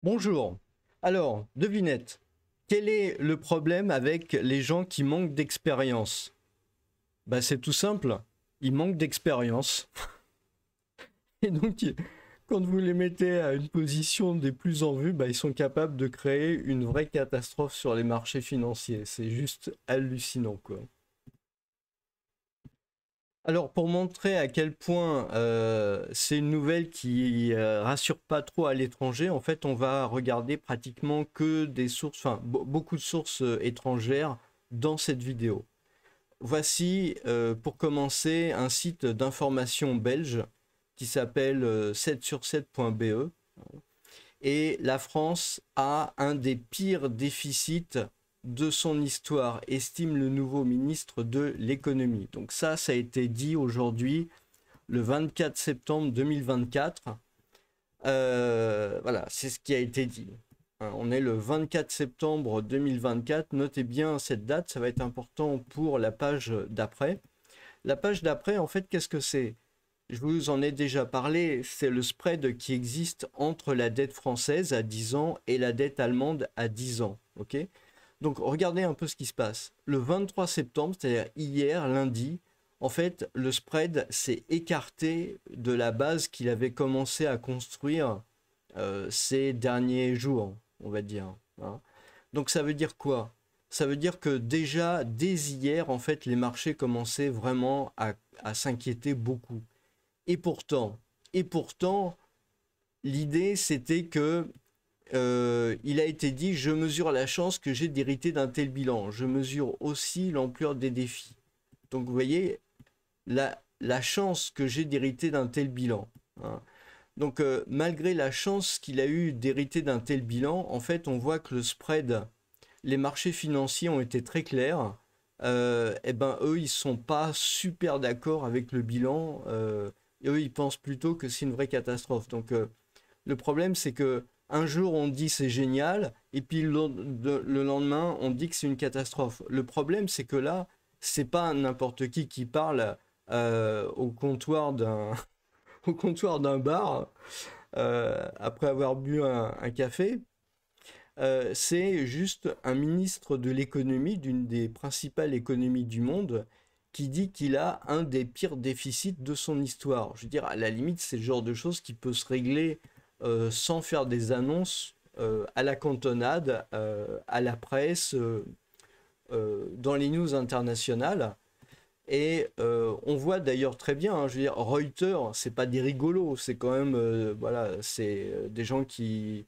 Bonjour. Alors, devinette, quel est le problème avec les gens qui manquent d'expérience? Bah, c'est tout simple, ils manquent d'expérience. Et donc, quand vous les mettez à une position des plus en vue, bah, ils sont capables de créer une vraie catastrophe sur les marchés financiers. C'est juste hallucinant, quoi. Alors, pour montrer à quel point c'est une nouvelle qui rassure pas trop à l'étranger, en fait, on va regarder pratiquement que des sources, enfin, beaucoup de sources étrangères dans cette vidéo. Voici, pour commencer, un site d'information belge qui s'appelle 7sur7.be. Et la France a un des pires déficits de son histoire, estime le nouveau ministre de l'économie. Donc ça a été dit aujourd'hui, le 24 septembre 2024. Voilà, c'est ce qui a été dit. On est le 24 septembre 2024. Notez bien cette date, ça va être important pour la page d'après. La page d'après, en fait, qu'est-ce que c'est? Je vous en ai déjà parlé, c'est le spread qui existe entre la dette française à 10 ans et la dette allemande à 10 ans. Ok? Donc regardez un peu ce qui se passe. Le 23 septembre, c'est-à-dire hier, lundi, en fait, le spread s'est écarté de la base qu'il avait commencé à construire ces derniers jours, on va dire. Hein. Donc ça veut dire quoi? Ça veut dire que déjà, dès hier, en fait, les marchés commençaient vraiment à s'inquiéter beaucoup. Et pourtant, et pourtant, l'idée c'était que il a été dit, je mesure la chance que j'ai d'hériter d'un tel bilan. Je mesure aussi l'ampleur des défis. Donc vous voyez, la chance que j'ai d'hériter d'un tel bilan. Hein. Donc malgré la chance qu'il a eu d'hériter d'un tel bilan, en fait on voit que le spread, les marchés financiers ont été très clairs. Et ben eux ils sont pas super d'accord avec le bilan. Et eux ils pensent plutôt que c'est une vraie catastrophe. Donc le problème, c'est que un jour on dit c'est génial, et puis le lendemain on dit que c'est une catastrophe. Le problème, c'est que là, c'est pas n'importe qui parle au comptoir d'un au comptoir d'un bar après avoir bu un café. C'est juste un ministre de l'économie d'une des principales économies du monde qui dit qu'il a un des pires déficits de son histoire. Je veux dire, à la limite, c'est le genre de choses qui peut se régler sans faire des annonces à la cantonade, à la presse, dans les news internationales. Et on voit d'ailleurs très bien, hein, je veux dire, Reuters, c'est pas des rigolos, c'est quand même, voilà, c'est des gens qui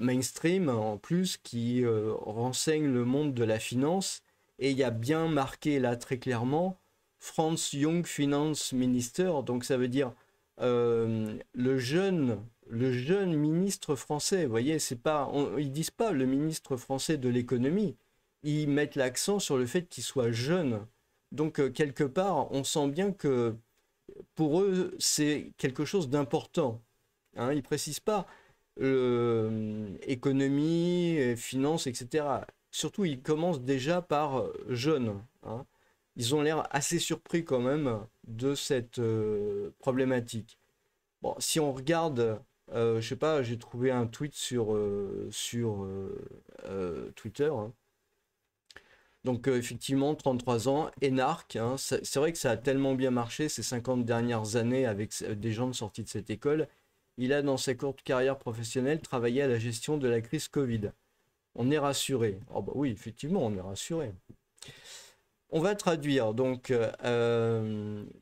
mainstream en plus, qui renseignent le monde de la finance. Et il y a bien marqué là très clairement Franz Young Finance Minister, donc ça veut dire le jeune ministre français. Vous voyez, c'est pas, ils disent pas le ministre français de l'économie, ils mettent l'accent sur le fait qu'il soit jeune. Donc quelque part, on sent bien que pour eux, c'est quelque chose d'important. Hein, ils précisent pas économie, finance, etc. Surtout, ils commencent déjà par jeune. Hein. Ils ont l'air assez surpris quand même de cette problématique. Bon, si on regarde, je sais pas, j'ai trouvé un tweet sur Twitter. Hein. Donc effectivement, 33 ans, énarque. Hein, c'est vrai que ça a tellement bien marché ces 50 dernières années avec des gens sortis de cette école. Il a, dans sa courte carrière professionnelle, travaillé à la gestion de la crise Covid. On est rassuré. Oh bah oui, effectivement, on est rassuré. On va traduire. Donc,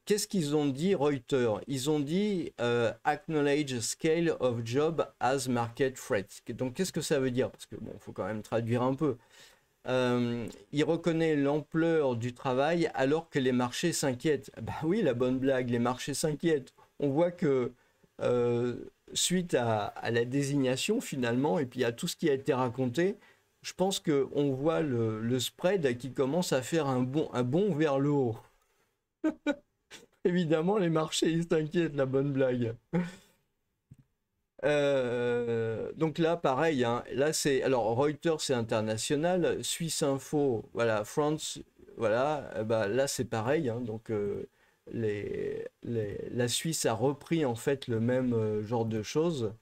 qu'est-ce qu'ils ont dit, Reuters? Ils ont dit acknowledge scale of job as market threat. Donc, qu'est-ce que ça veut dire? Parce que bon, faut quand même traduire un peu. Il reconnaît l'ampleur du travail alors que les marchés s'inquiètent. Bah oui, la bonne blague, les marchés s'inquiètent. On voit que euh, suite à la désignation finalement, et puis à tout ce qui a été raconté, je pense qu'on voit le spread qui commence à faire un bond vers le haut. Évidemment, les marchés, ils s'inquiètent, la bonne blague. Donc là, pareil, hein, là c'est alors Reuters c'est international, Suisse Info, voilà, France, voilà, bah, là c'est pareil, hein, donc la Suisse a repris en fait le même genre de choses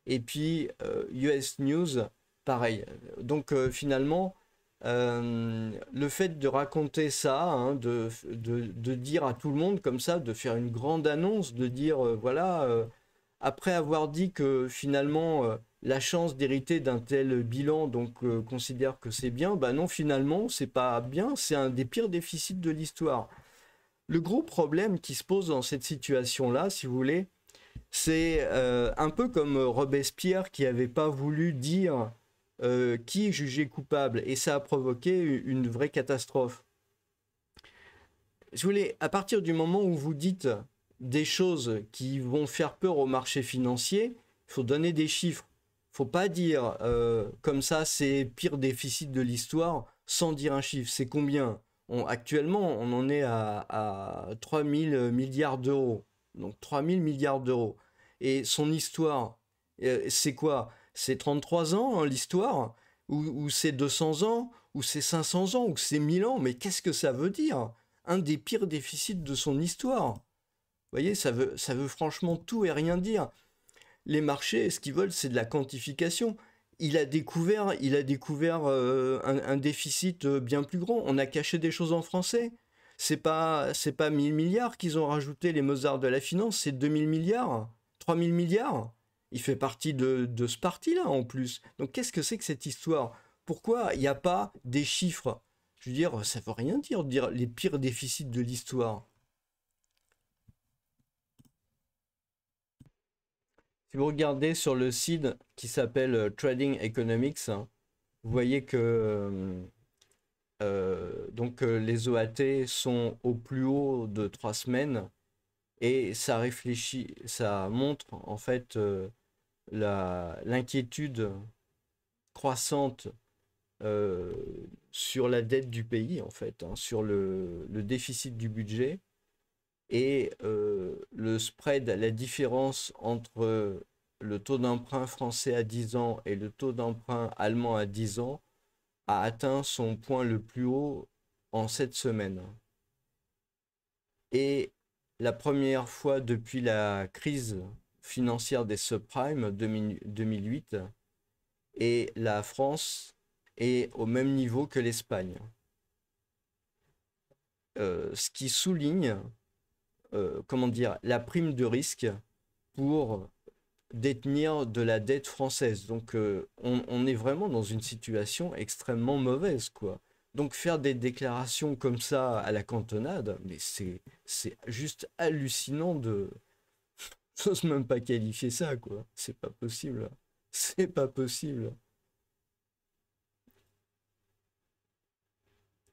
Et puis US News, pareil. Donc finalement, le fait de raconter ça, hein, de dire à tout le monde comme ça, de faire une grande annonce, de dire voilà, après avoir dit que finalement la chance d'hériter d'un tel bilan, donc considère que c'est bien, bah non, finalement, c'est pas bien, c'est un des pires déficits de l'histoire. Le gros problème qui se pose dans cette situation-là, si vous voulez, c'est un peu comme Robespierre qui n'avait pas voulu dire qui est jugé coupable, et ça a provoqué une vraie catastrophe. Si vous voulez, à partir du moment où vous dites des choses qui vont faire peur au marché financier, il faut donner des chiffres. Il ne faut pas dire comme ça, c'est pire déficit de l'histoire sans dire un chiffre. C'est combien? Actuellement, on en est à 3 000 milliards d'euros. Donc 3 000 milliards d'euros. Et son histoire, c'est quoi? C'est 33 ans, hein, l'histoire? Ou c'est 200 ans? Ou c'est 500 ans? Ou c'est 1000 ans? Mais qu'est-ce que ça veut dire? Un des pires déficits de son histoire. Vous voyez, ça veut franchement tout et rien dire. Les marchés, ce qu'ils veulent, c'est de la quantification. Il a découvert un déficit bien plus grand. On a caché des choses en français. C'est pas 1000 milliards qu'ils ont rajouté, les Mozart de la finance, c'est 2000 milliards, 3000 milliards. Il fait partie de ce parti-là en plus. Donc qu'est-ce que c'est que cette histoire? Pourquoi il n'y a pas des chiffres? Je veux dire, ça veut rien dire les pires déficits de l'histoire. Si vous regardez sur le site qui s'appelle Trading Economics, hein, vous voyez que les OAT sont au plus haut de 3 semaines, et ça réfléchit, ça montre en fait l'inquiétude croissante euh, sur la dette du pays, en fait, hein, sur le déficit du budget, et le spread, la différence entre le taux d'emprunt français à 10 ans et le taux d'emprunt allemand à 10 ans a atteint son point le plus haut en 7 semaines. Et la première fois depuis la crise financière des subprimes 2008, et la France est au même niveau que l'Espagne. Ce qui souligne, comment dire, la prime de risque pour détenir de la dette française. Donc on est vraiment dans une situation extrêmement mauvaise, quoi. Donc faire des déclarations comme ça à la cantonade, mais c'est juste hallucinant de... J'ose même pas qualifier ça, quoi. C'est pas possible. C'est pas possible.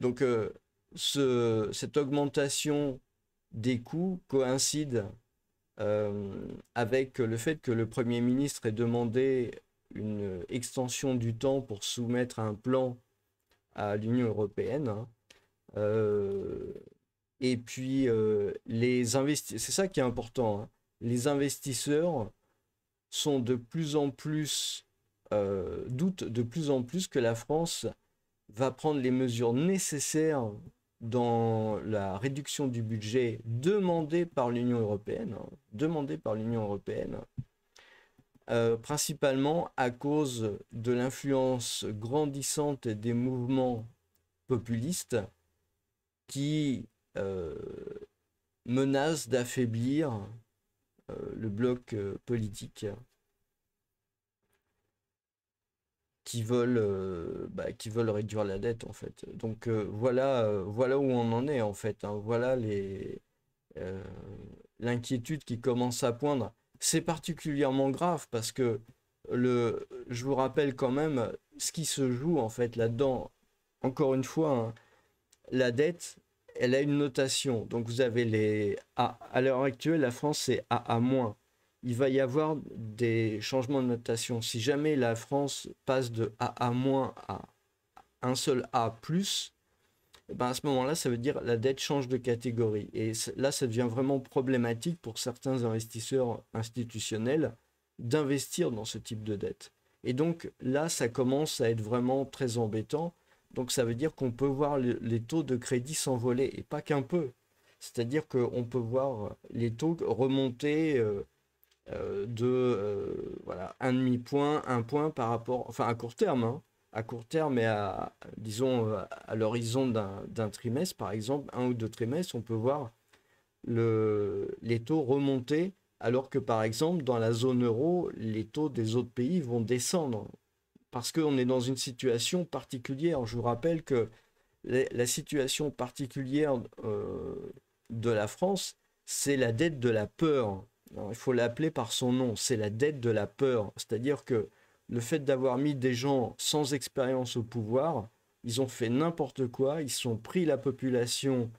Donc cette augmentation des coûts coïncide avec le fait que le Premier ministre ait demandé une extension du temps pour soumettre un plan à l'Union européenne, hein. Euh, et puis, c'est ça qui est important, hein. Les investisseurs sont de plus en plus, doutent de plus en plus que la France va prendre les mesures nécessaires dans la réduction du budget demandée par l'Union européenne, hein, demandée par l'Union européenne, principalement à cause de l'influence grandissante des mouvements populistes qui menacent d'affaiblir le bloc politique, qui veulent réduire la dette en fait. Donc voilà où on en est en fait, hein. Voilà euh, l'inquiétude qui commence à poindre. C'est particulièrement grave parce que je vous rappelle quand même ce qui se joue en fait là-dedans. Encore une fois, hein, la dette, elle a une notation. Donc vous avez les A. À l'heure actuelle, la France c'est AA-. Il va y avoir des changements de notation. Si jamais la France passe de AA- à un seul A+, eh ben à ce moment-là, ça veut dire la dette change de catégorie. Et là, ça devient vraiment problématique pour certains investisseurs institutionnels d'investir dans ce type de dette. Et donc là, ça commence à être vraiment très embêtant. Donc ça veut dire qu'on peut voir les taux de crédit s'envoler, et pas qu'un peu. C'est-à-dire qu'on peut voir les taux remonter voilà, un demi-point, un point par rapport, enfin à court terme, hein, à court terme et à, disons, à l'horizon d'un trimestre, par exemple, un ou deux trimestres, on peut voir les taux remonter, alors que par exemple, dans la zone euro, les taux des autres pays vont descendre, parce qu'on est dans une situation particulière. Je vous rappelle que la situation particulière de la France, c'est la dette de la peur. Alors, il faut l'appeler par son nom, c'est la dette de la peur. C'est-à-dire que le fait d'avoir mis des gens sans expérience au pouvoir, ils ont fait n'importe quoi, ils sont pris la population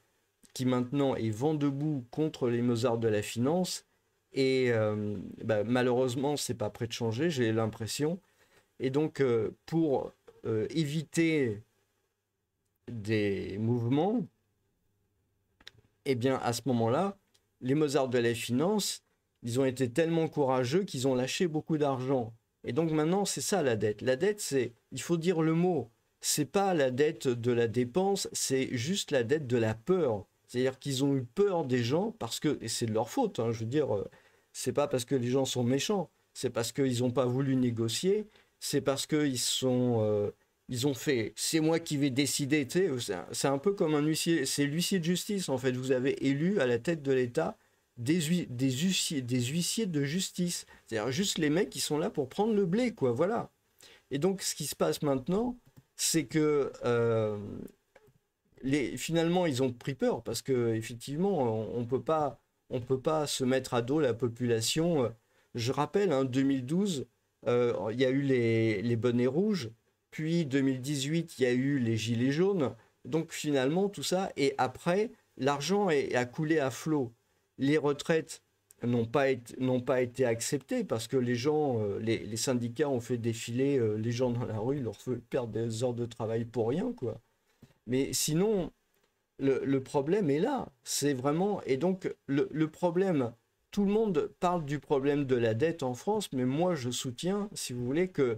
qui maintenant est vent debout contre les Mozart de la finance. Et bah, malheureusement, c'est pas prêt de changer, j'ai l'impression. Et donc, pour éviter des mouvements, eh bien, à ce moment-là, les Mozart de la finance, ils ont été tellement courageux qu'ils ont lâché beaucoup d'argent. Et donc maintenant, c'est ça la dette. La dette, c'est, il faut dire le mot, c'est pas la dette de la dépense, c'est juste la dette de la peur. C'est-à-dire qu'ils ont eu peur des gens parce que, et c'est de leur faute, hein, je veux dire, c'est pas parce que les gens sont méchants, c'est parce qu'ils n'ont pas voulu négocier, c'est parce qu'ils sont, ils ont fait, c'est moi qui vais décider, tu sais, c'est un peu comme un huissier, c'est l'huissier de justice en fait, vous avez élu à la tête de l'État des huissiers de justice, c'est-à-dire juste les mecs qui sont là pour prendre le blé, quoi, voilà. Et donc ce qui se passe maintenant, c'est que finalement ils ont pris peur, parce que effectivement on peut pas se mettre à dos la population. Je rappelle, hein, 2012, il y a eu les bonnets rouges, puis 2018, il y a eu les gilets jaunes. Donc finalement, tout ça, et après, l'argent a coulé à flot. Les retraites n'ont pas été acceptées parce que les gens, les syndicats ont fait défiler les gens dans la rue, ils leur fait perdre des heures de travail pour rien, quoi. Mais sinon, le problème est là. C'est vraiment. Et donc, le problème, tout le monde parle du problème de la dette en France, mais moi, je soutiens, si vous voulez, que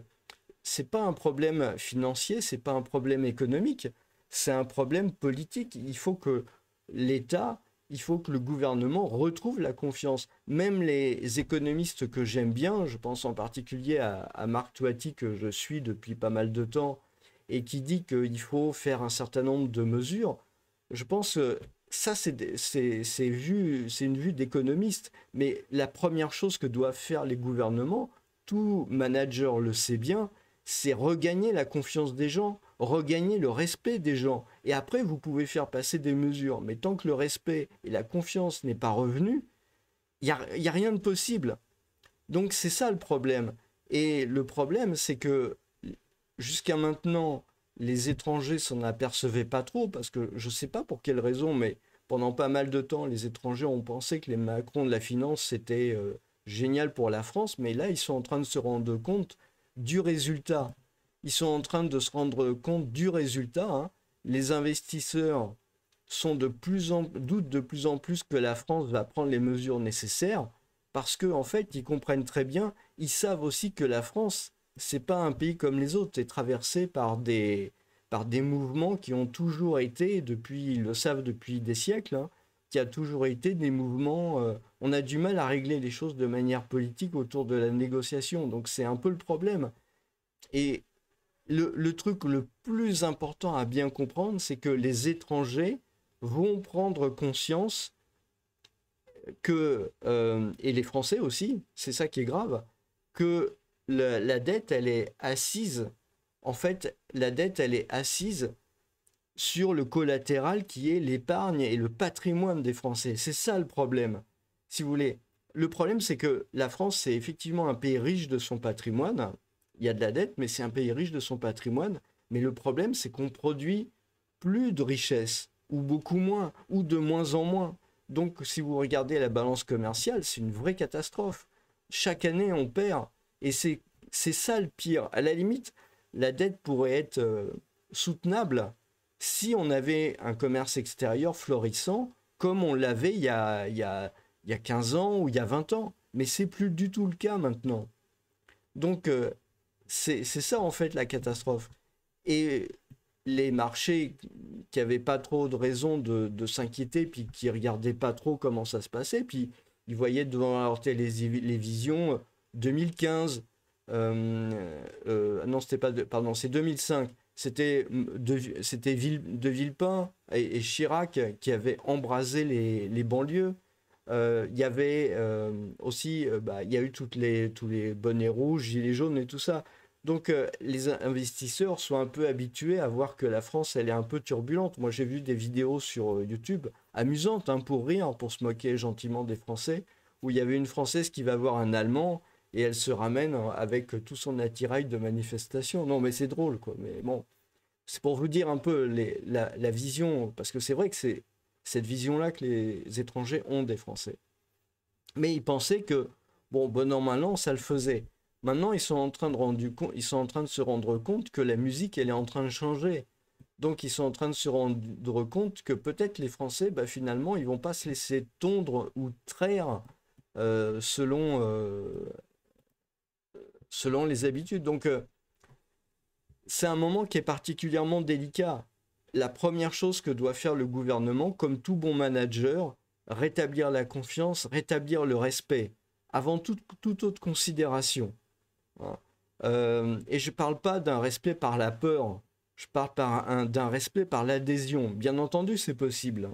c'est pas un problème financier, c'est pas un problème économique, c'est un problème politique. Il faut que l'État, il faut que le gouvernement retrouve la confiance. Même les économistes que j'aime bien, je pense en particulier à Marc Toiti, que je suis depuis pas mal de temps, et qui dit qu'il faut faire un certain nombre de mesures, je pense que ça, c'est une vue d'économiste. Mais la première chose que doivent faire les gouvernements, tout manager le sait bien, c'est regagner la confiance des gens, regagner le respect des gens. Et après, vous pouvez faire passer des mesures. Mais tant que le respect et la confiance n'est pas revenu, y a rien de possible. Donc c'est ça le problème. Et le problème, c'est que jusqu'à maintenant, les étrangers s'en apercevaient pas trop, parce que je ne sais pas pour quelle raison, mais pendant pas mal de temps, les étrangers ont pensé que les Macron de la finance, c'était génial pour la France, mais là, ils sont en train de se rendre compte du résultat. Ils sont en train de se rendre compte du résultat, hein. Les investisseurs doutent de plus en plus que la France va prendre les mesures nécessaires, parce que en fait, ils comprennent très bien, ils savent aussi que la France, c'est pas un pays comme les autres, c'est traversé par des mouvements qui ont toujours été, depuis, ils le savent depuis des siècles, hein, qui a toujours été des mouvements. On a du mal à régler les choses de manière politique autour de la négociation, donc c'est un peu le problème. Et le truc le plus important à bien comprendre, c'est que les étrangers vont prendre conscience que, et les Français aussi, c'est ça qui est grave, que la dette, elle est assise, en fait, la dette, elle est assise sur le collatéral qui est l'épargne et le patrimoine des Français. C'est ça le problème, si vous voulez. Le problème, c'est que la France, c'est effectivement un pays riche de son patrimoine. Il y a de la dette, mais c'est un pays riche de son patrimoine. Mais le problème, c'est qu'on produit plus de richesse, ou beaucoup moins, ou de moins en moins. Donc, si vous regardez la balance commerciale, c'est une vraie catastrophe. Chaque année, on perd. Et c'est ça le pire. À la limite, la dette pourrait être soutenable si on avait un commerce extérieur florissant, comme on l'avait il y a 15 ans ou il y a 20 ans. Mais c'est plus du tout le cas maintenant. Donc, c'est ça en fait la catastrophe. Et les marchés qui n'avaient pas trop de raison de s'inquiéter, puis qui regardaient pas trop comment ça se passait, puis ils voyaient devant leur télévision 2015. Non, c'était pas. Pardon, c'est 2005. C'était de Villepin et Chirac qui avaient embrasé les banlieues. Il y avait aussi, il y a eu tous les bonnets rouges, gilets jaunes et tout ça. Donc les investisseurs sont un peu habitués à voir que la France, elle est un peu turbulente. Moi, j'ai vu des vidéos sur YouTube amusantes, hein, pour rire, pour se moquer gentiment des Français, où il y avait une Française qui va voir un Allemand et elle se ramène avec tout son attirail de manifestation. Non, mais c'est drôle, quoi. Mais bon, c'est pour vous dire un peu la vision, parce que c'est vrai que c'est cette vision-là que les étrangers ont des Français. Mais ils pensaient que, bon an, mal an, ça le faisait. Maintenant, ils sont en train de se rendre compte que la musique, elle est en train de changer. Donc, ils sont en train de se rendre compte que peut-être les Français, bah, finalement, ils vont pas se laisser tondre ou traire selon, selon les habitudes. Donc, c'est un moment qui est particulièrement délicat. La première chose que doit faire le gouvernement, comme tout bon manager, rétablir la confiance, rétablir le respect, avant toute autre considération. Voilà. Et je ne parle pas d'un respect par la peur, je parle d'un respect par l'adhésion. Bien entendu, c'est possible.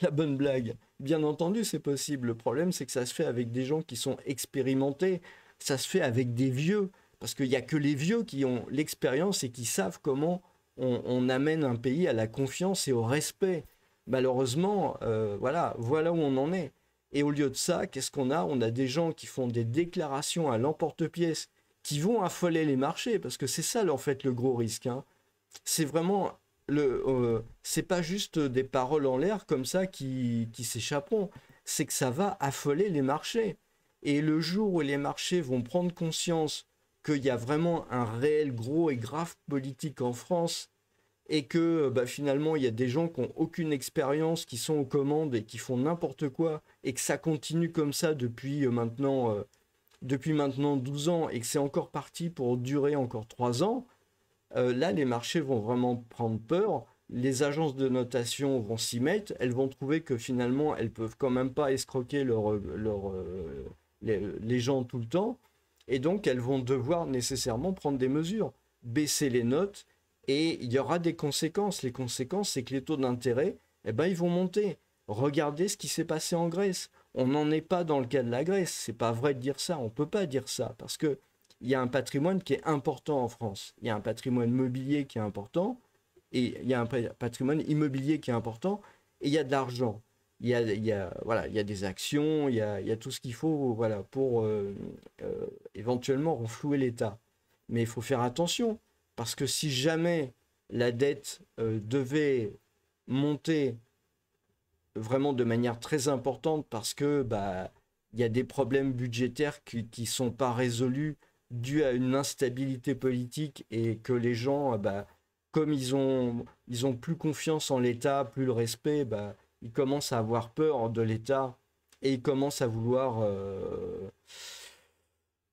La bonne blague. Bien entendu, c'est possible. Le problème, c'est que ça se fait avec des gens qui sont expérimentés, ça se fait avec des vieux, parce qu'il n'y a que les vieux qui ont l'expérience et qui savent comment on amène un pays à la confiance et au respect. Malheureusement, voilà où on en est. Et au lieu de ça, qu'est-ce qu'on a? On a des gens qui font des déclarations à l'emporte-pièce, qui vont affoler les marchés, parce que c'est ça en fait le gros risque, hein. C'est vraiment c'est pas juste des paroles en l'air comme ça qui s'échapperont, c'est que ça va affoler les marchés. Et le jour où les marchés vont prendre conscience qu'il y a vraiment un réel gros et grave politique en France et que finalement il y a des gens qui n'ont aucune expérience, qui sont aux commandes et qui font n'importe quoi et que ça continue comme ça depuis maintenant 12 ans et que c'est encore parti pour durer encore 3 ans, là les marchés vont vraiment prendre peur. Les agences de notation vont s'y mettre, elles vont trouver que finalement elles peuvent quand même pas escroquer les gens tout le temps, et donc elles vont devoir nécessairement prendre des mesures, baisser les notes, et il y aura des conséquences. Les conséquences, c'est que les taux d'intérêt, eh ben, ils vont monter. Regardez ce qui s'est passé en Grèce. On n'en est pas dans le cas de la Grèce. C'est pas vrai de dire ça. On peut pas dire ça parce que il y a un patrimoine qui est important en France. Il y a un patrimoine mobilier qui est important et il y a un patrimoine immobilier qui est important et il y a de l'argent. Voilà, il y a des actions, il y a tout ce qu'il faut, voilà, pour éventuellement renflouer l'État. Mais il faut faire attention, parce que si jamais la dette devait monter vraiment de manière très importante, parce que il y a des problèmes budgétaires qui ne sont pas résolus dus à une instabilité politique et que les gens, comme ils ont plus confiance en l'État, plus le respect, ils commencent à avoir peur de l'État et ils commencent à vouloir,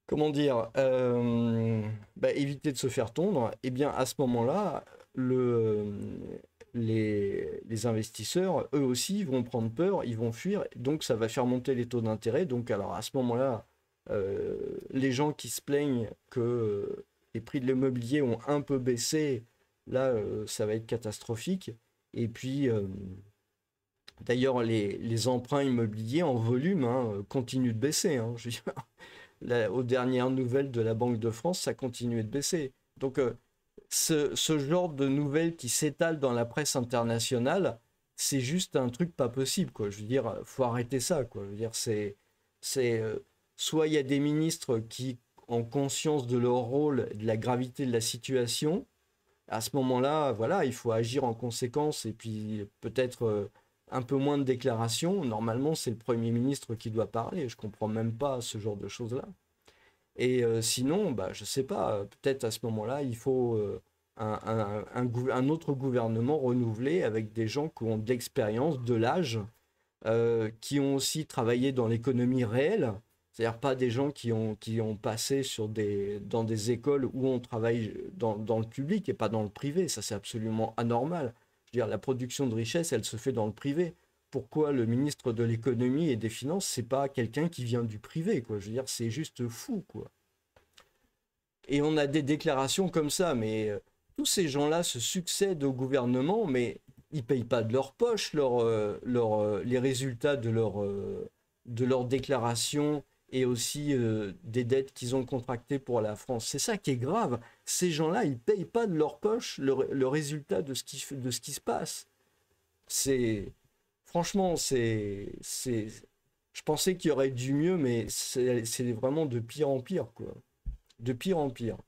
comment dire, éviter de se faire tondre. Et bien à ce moment-là, les investisseurs, eux aussi, vont prendre peur, ils vont fuir, donc ça va faire monter les taux d'intérêt. Donc alors à ce moment-là, les gens qui se plaignent que les prix de l'immobilier ont un peu baissé, là, ça va être catastrophique. Et puis, d'ailleurs, les emprunts immobiliers en volume, hein, continuent de baisser, hein. Je veux dire, aux dernières nouvelles de la Banque de France, ça continue de baisser. Donc, ce genre de nouvelles qui s'étalent dans la presse internationale, c'est juste un truc pas possible, quoi. Je veux dire, faut arrêter ça, quoi. Je veux dire, soit il y a des ministres qui ont conscience de leur rôle, de la gravité de la situation. À ce moment-là, voilà, il faut agir en conséquence et puis peut-être un peu moins de déclarations. Normalement, c'est le Premier ministre qui doit parler. Je comprends même pas ce genre de choses-là. Et sinon, je sais pas, peut-être à ce moment-là, il faut un autre gouvernement renouvelé avec des gens qui ont de l'expérience, de l'âge, qui ont aussi travaillé dans l'économie réelle, c'est-à-dire pas des gens qui ont passé dans des écoles où on travaille dans le public et pas dans le privé. Ça, c'est absolument anormal. Je veux dire, la production de richesse, elle se fait dans le privé. pourquoi le ministre de l'économie et des finances, c'est pas quelqu'un qui vient du privé, quoi. Je veux dire, c'est juste fou, quoi. Et on a des déclarations comme ça, mais tous ces gens-là se succèdent au gouvernement, mais ils payent pas de leur poche les résultats de leur déclaration et aussi des dettes qu'ils ont contractées pour la France. C'est ça qui est grave. Ces gens-là, ils payent pas de leur poche le résultat de ce qui se passe. C'est franchement, je pensais qu'il y aurait du mieux, mais c'est vraiment de pire en pire, quoi. De pire en pire.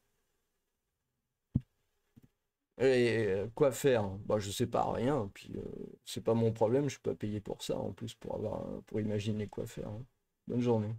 Et quoi faire? Bah, je sais pas, rien. Puis c'est pas mon problème, je suis pas payé pour ça en plus pour imaginer quoi faire, hein. Bonne journée.